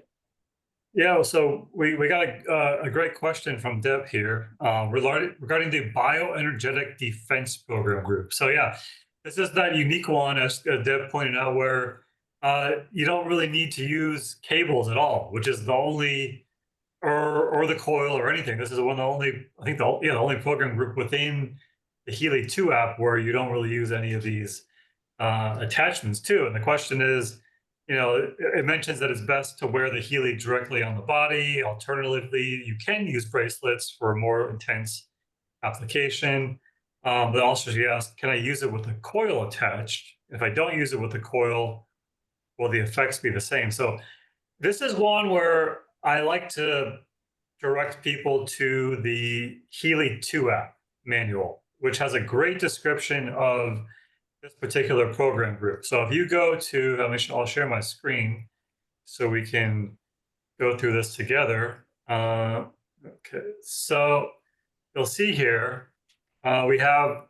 Yeah, so we got a great question from Deb here regarding the Bioenergetic Defense Program group. So yeah, this is that unique one, as Deb pointed out, where you don't really need to use cables at all, which is the only, or the coil or anything. This is one of the only, I think the only program group within the Healy 2 app where you don't really use any of these attachments too. And the question is, it mentions that it's best to wear the Healy directly on the body. Alternatively, you can use bracelets for a more intense application. But also she asked, can I use it with a coil attached? If I don't use it with the coil, will the effects be the same? So this is one where I like to direct people to the Healy 2 app manual, which has a great description of this particular program group. So if you go to, I'll share my screen so we can go through this together. Okay, so you'll see here, we have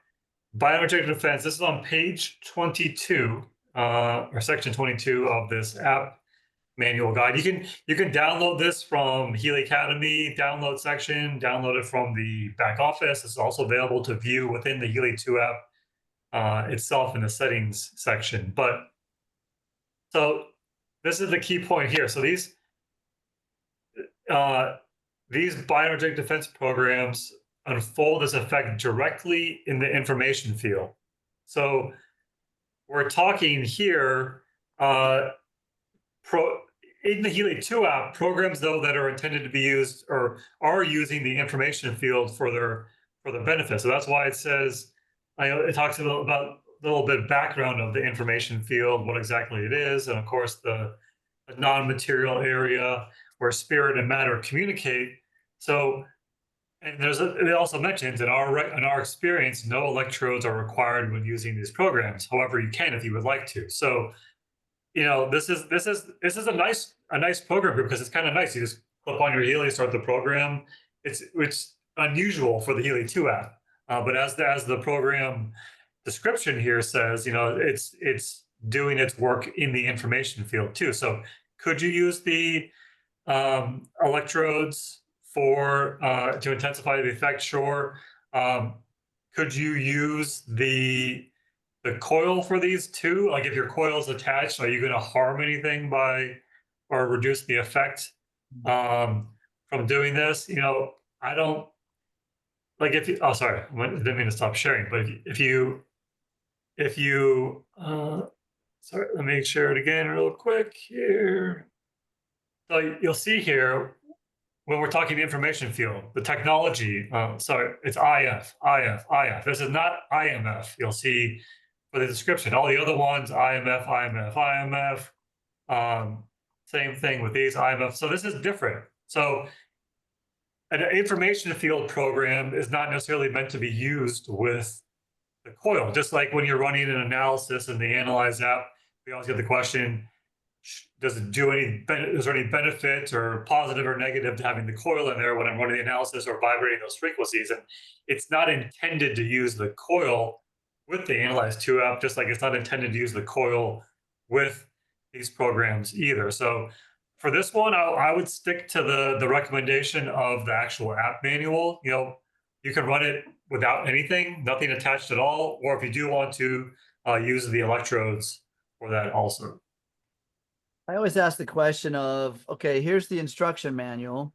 Bioenergetic Defense. This is on page 22, or section 22 of this app manual guide. You can download this from Healy Academy download section, download it from the back office. It's also available to view within the Healy 2 app itself in the settings section. But so this is the key point here. So these bioenergetic defense programs unfold this effect directly in the information field. So we're talking here in the Healy 2 app, programs though that are intended to be used or are using the information field for their benefit. So that's why it says, it talks about a little bit of background of the information field, what exactly it is, and of course the non-material area where spirit and matter communicate. So And it also mentions in our experience, no electrodes are required when using these programs. However, you can if you would like to. So, this is a nice program because it's kind of nice. You just clip on your Healy, start the program. It's unusual for the Healy 2 app, but as the program description here says, it's doing its work in the information field too. So, could you use the electrodes for to intensify the effect? Sure. Could you use the coil for these too? Like if your coil is attached, are you going to harm anything by or reduce the effect from doing this? I don't like if you. Oh, sorry, I didn't mean to stop sharing. But if you sorry, let me share it again real quick here. So you'll see here when we're talking information field, the technology. Sorry, it's IF. This is not IMF. You'll see for the description. All the other ones, IMF. Same thing with these IMF. So this is different. So an information field program is not necessarily meant to be used with the coil. Just like when you're running an analysis in the Analyse app, we always get the question, is there any benefit or positive or negative to having the coil in there when I'm running the analysis or vibrating those frequencies? And it's not intended to use the coil with the Analyse 2 app, just like it's not intended to use the coil with these programs either. So for this one, I would stick to the recommendation of the actual app manual. You can run it without anything, nothing attached at all, or if you do want to use the electrodes for that also. I always ask the question of, okay, here's the instruction manual.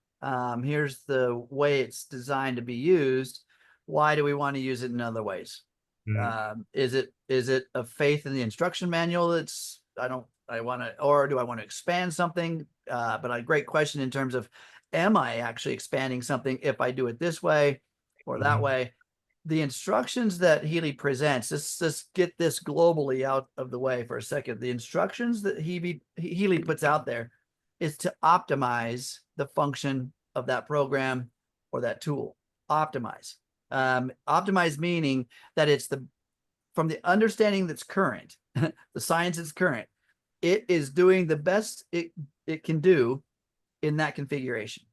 Here's the way it's designed to be used. Why do we want to use it in other ways? Is it a faith in the instruction manual or do I want to expand something? But a great question in terms of, am I actually expanding something if I do it this way or that way? The instructions that Healy presents, let's get this globally out of the way for a second. The instructions that Healy puts out there is to optimize the function of that program or that tool. Optimize. Optimize meaning that it's from the understanding that's current, the science is current, it is doing the best it can do in that configuration.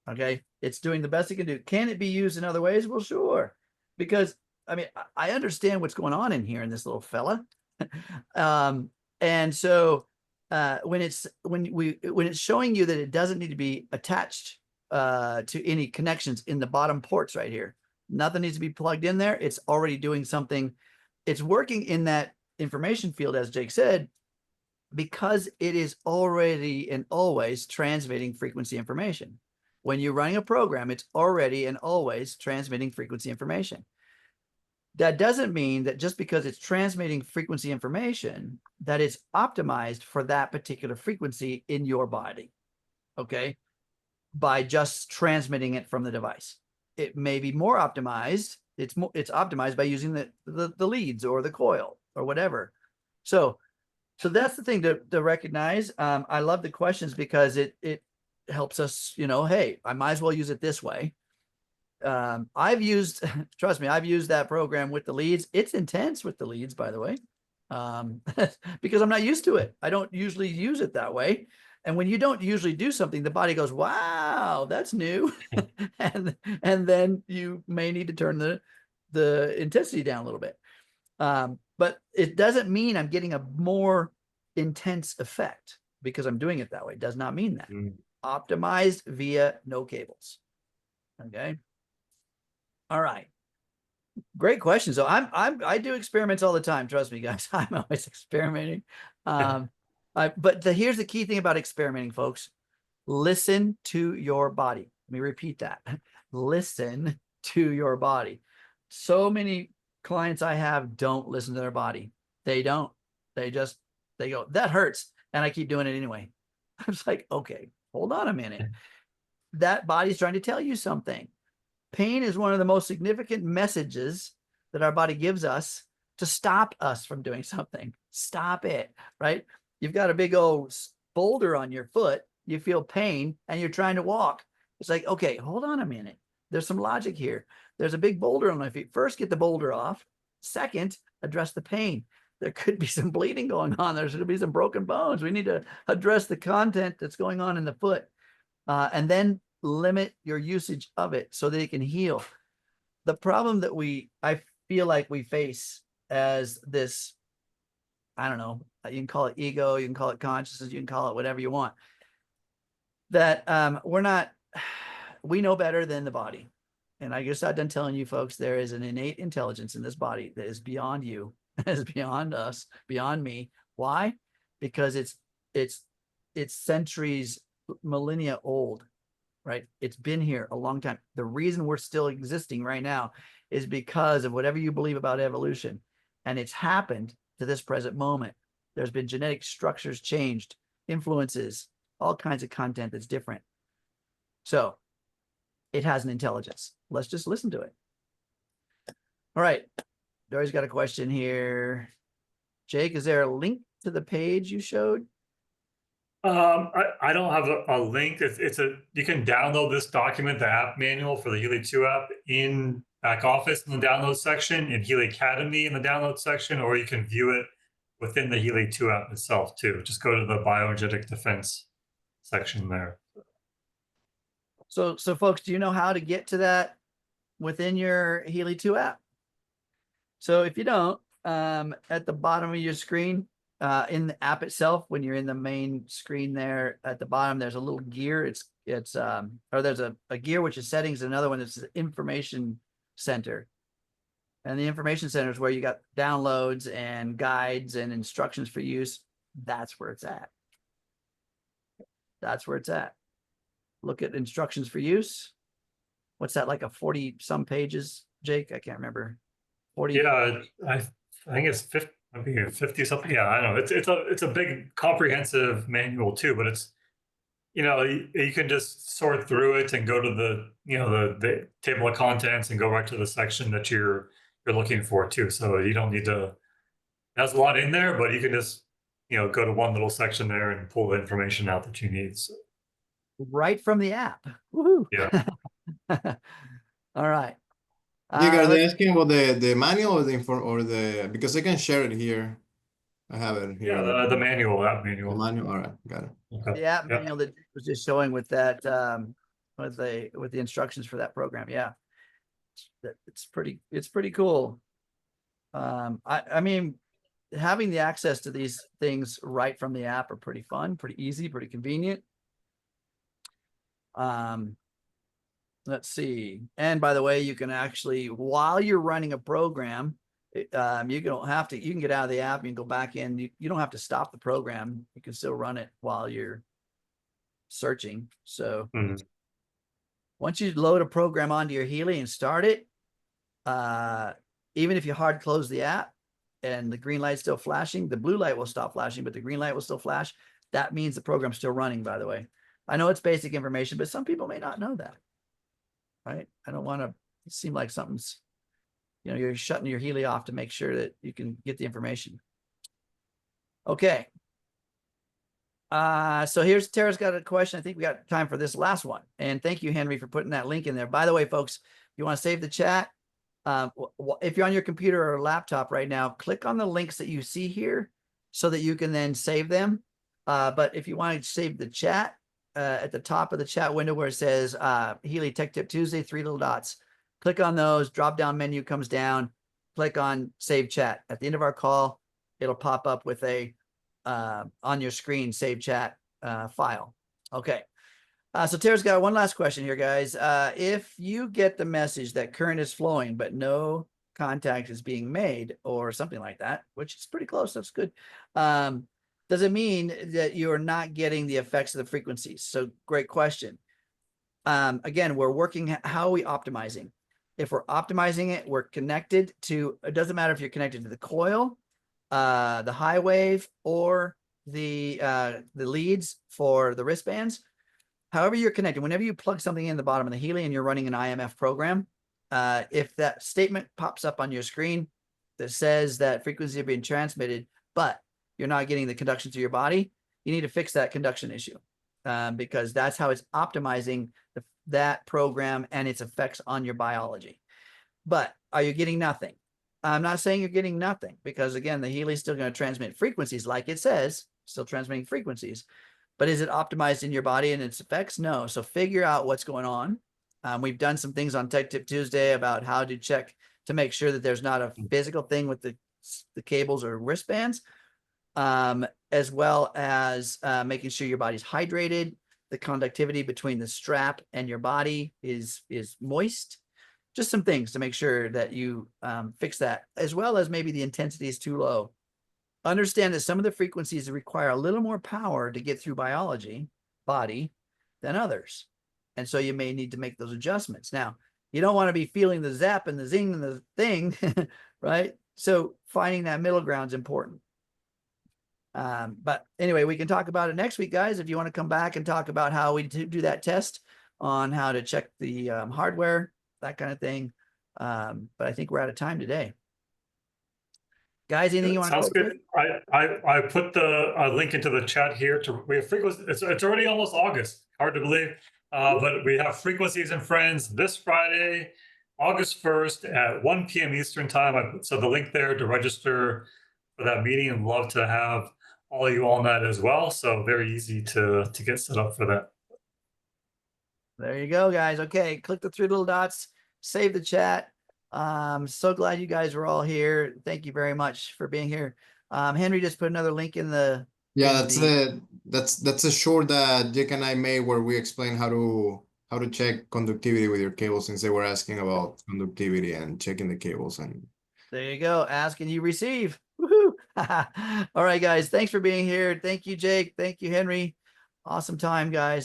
Okay, it's doing the best it can do. Can it be used in other ways? Well, sure. Because I understand what's going on in here in this little fella. And so when it's showing you that it doesn't need to be attached to any connections in the bottom ports right here, nothing needs to be plugged in there. It's already doing something. It's working in that information field, as Jake said, because it is already and always transmitting frequency information. When you're running a program, it's already and always transmitting frequency information. That doesn't mean that just because it's transmitting frequency information, that it's optimized for that particular frequency in your body, okay? By just transmitting it from the device. It may be more optimized. It's optimized by using the leads or the coil or whatever. So that's the thing to recognize. I love the questions because it helps us, hey, I might as well use it this way. Trust me, I've used that program with the leads. It's intense with the leads, by the way, because I'm not used to it. I don't usually use it that way. And when you don't usually do something, the body goes, wow, that's new. and then you may need to turn the intensity down a little bit. But it doesn't mean I'm getting a more intense effect because I'm doing it that way. It does not mean that. Optimized via no cables. Okay. All right. Great question. So I do experiments all the time. Trust me, guys. I'm always experimenting. But here's the key thing about experimenting, folks. Listen to your body. Let me repeat that. Listen to your body. So many clients I have don't listen to their body. They don't. They go, that hurts. And I keep doing it anyway. I was like, okay, hold on a minute. That body's trying to tell you something. Pain is one of the most significant messages that our body gives us to stop us from doing something. Stop it, right? You've got a big old boulder on your foot. You feel pain and you're trying to walk. It's like, okay, hold on a minute. There's some logic here. There's a big boulder on my feet. First, get the boulder off. Second, address the pain. There could be some bleeding going on. There's going to be some broken bones. We need to address the content that's going on in the foot, and then limit your usage of it so that it can heal. The problem that I feel like we face as this, I don't know, you can call it ego, you can call it consciousness, you can call it whatever you want, that we know better than the body. And I just got done telling you folks, there is an innate intelligence in this body that is beyond you, is beyond us, beyond me. Why? Because it's centuries, millennia old, right? It's been here a long time. The reason we're still existing right now is because of whatever you believe about evolution. And it's happened to this present moment. There's been genetic structures changed, influences, all kinds of content that's different. So it has an intelligence. Let's just listen to it. All right. Dory's got a question here. Jake, is there a link to the page you showed? I don't have a link. You can download this document, the app manual for the Healy 2 app, in back office in the download section, in Healy Academy in the download section, or you can view it within the Healy 2 app itself too. Just go to the Bioenergetic Defense section there. So folks, do you know how to get to that within your Healy 2 app? So if you don't, at the bottom of your screen, in the app itself, when you're in the main screen there at the bottom, there's a little gear. Or there's a gear which is settings, another one that's the information center. And the information center is where you got downloads and guides and instructions for use. That's where it's at. That's where it's at. Look at instructions for use. What's that, like a 40 some pages, Jake? I can't remember. 40. Yeah, I think it's 50. I think 50 something. Yeah, I know. It's a big comprehensive manual too, but it's, you can just sort through it and go to the table of contents and go right to the section that you're looking for too. So you don't need to, there's a lot in there, but you can just, go to one little section there and pull the information out that you need. So. Right from the app. Woohoo. Yeah. All right. You guys are asking about the manual or because I can share it here. I have it here. Yeah, the manual, app manual. The manual. All right, got it. Okay. The app manual that was just showing with that, with the instructions for that program. Yeah, it's pretty cool. I mean, having the access to these things right from the app are pretty fun, pretty easy, pretty convenient. Let's see. And by the way, you can actually, while you're running a program, you can get out of the app, you can go back in. You don't have to stop the program. You can still run it while you're searching. So once you load a program onto your Healy and start it, even if you hard close the app and the green light's still flashing, the blue light will stop flashing, but the green light will still flash. That means the program's still running, by the way. I know it's basic information, but some people may not know that. Right? I don't want to seem like something's, you're shutting your Healy off to make sure that you can get the information. Okay. So here's Tara's got a question. I think we got time for this last one. And thank you, Henry, for putting that link in there. By the way, folks, if you want to save the chat, if you're on your computer or laptop right now, click on the links that you see here so that you can then save them. But if you want to save the chat, at the top of the chat window where it says Healy Tech Tip Tuesday, 3 little dots. Click on those, drop down menu comes down, click on save chat. At the end of our call, it'll pop up with a on your screen save chat file. Okay. So Tara's got one last question here, guys. If you get the message that current is flowing, but no contact is being made or something like that, which is pretty close, that's good. Does it mean that you're not getting the effects of the frequencies? So great question. Again, we're working, how are we optimizing? If we're optimizing it, we're connected to, it doesn't matter if you're connected to the coil, the HighWave, or the leads for the wristbands. However you're connected, whenever you plug something in the bottom of the Healy and you're running an IMF program, if that statement pops up on your screen that says that frequencies are being transmitted, but you're not getting the conduction through your body, you need to fix that conduction issue, because that's how it's optimizing that program and its effects on your biology. But are you getting nothing? I'm not saying you're getting nothing, because again, the Healy is still going to transmit frequencies like it says, still transmitting frequencies. But is it optimized in your body and its effects? No. So figure out what's going on. We've done some things on Tech Tip Tuesday about how to check to make sure that there's not a physical thing with the cables or wristbands, as well as making sure your body's hydrated. The conductivity between the strap and your body is moist. Just some things to make sure that you fix that, as well as maybe the intensity is too low. Understand that some of the frequencies require a little more power to get through body than others. And so you may need to make those adjustments. Now, you don't want to be feeling the zap and the zing and the thing, right? So finding that middle ground is important. But anyway, we can talk about it next week, guys, if you want to come back and talk about how we do that test on how to check the hardware, that kind of thing. But I think we're out of time today. Guys, anything you want to Sounds good. I put the link into the chat here. We have frequencies. It's already almost August. Hard to believe, but we have Frequencies and Friends this Friday, August 1st at 1 p.m. Eastern time. So the link there to register for that meeting, and love to have all of you on that as well. So very easy to get set up for that. There you go, guys. Okay, click the 3 little dots, save the chat. So glad you guys were all here. Thank you very much for being here. Henry just put another link in the that's a short that Jake and I made where we explain how to check conductivity with your cables, since they were asking about conductivity and checking the cables. And there you go. Ask and you receive. Woohoo! All right, guys. Thanks for being here. Thank you, Jake. Thank you, Henry. Awesome time, guys.